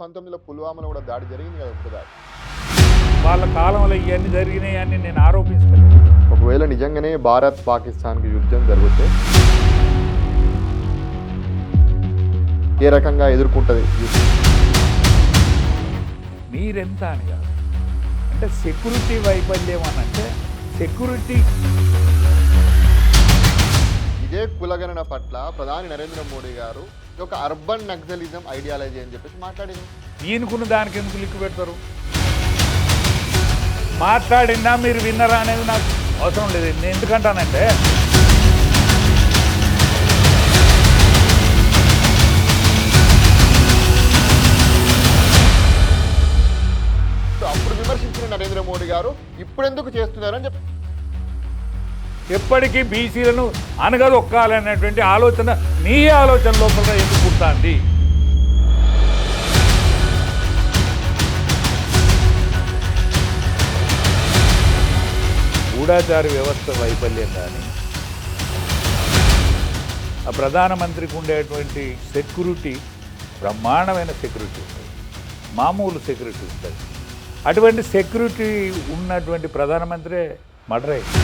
2019లో పుల్వామాలో కూడా దాడి జరిగింది కదా, ఉగ్ర దాడి. వాళ్ళ కాలంలో ఇవన్నీ జరిగినాయని నేను ఆరోపిస్తాను. ఒకవేళ నిజంగానే భారత్ పాకిస్తాన్కి యుద్ధం జరిగితే ఏ రకంగా ఎదుర్కొంటుంది యుద్ధం? మీరెంత అని కాదు, అంటే సెక్యూరిటీ వైఫల్యం అని అంటే సెక్యూరిటీ. ఇదే కులగణన పట్ల ప్రధాని నరేంద్ర మోడీ గారు ఇది ఒక అర్బన్ నక్సలిజం ఐడియాలజీ అని చెప్పేసి మాట్లాడింది. ఈయనకున్న దానికి ఎందుకు లిక్కు పెడతారు? మాట్లాడినా మీరు విన్నరా అనేది నాకు అవసరం లేదు. నేను ఎందుకంటానంటే అప్పుడు విమర్శించిన నరేంద్ర మోడీ గారు ఇప్పుడు ఎందుకు చేస్తున్నారని చెప్పి ఎప్పటికీ బీసీలను అనగదొక్కాలనేటువంటి ఆలోచన నీ ఆలోచన లోపల ఎందుకు పుడుతుంది? గూఢాచార వ్యవస్థ వైఫల్యం కానీ, ఆ ప్రధానమంత్రికి ఉండేటువంటి సెక్యూరిటీ బ్రహ్మాండమైన సెక్యూరిటీ ఉంటుంది, మామూలు సెక్యూరిటీ ఉంటుంది. అటువంటి సెక్యూరిటీ ఉన్నటువంటి ప్రధానమంత్రి మర్డర్ అయ్యింది.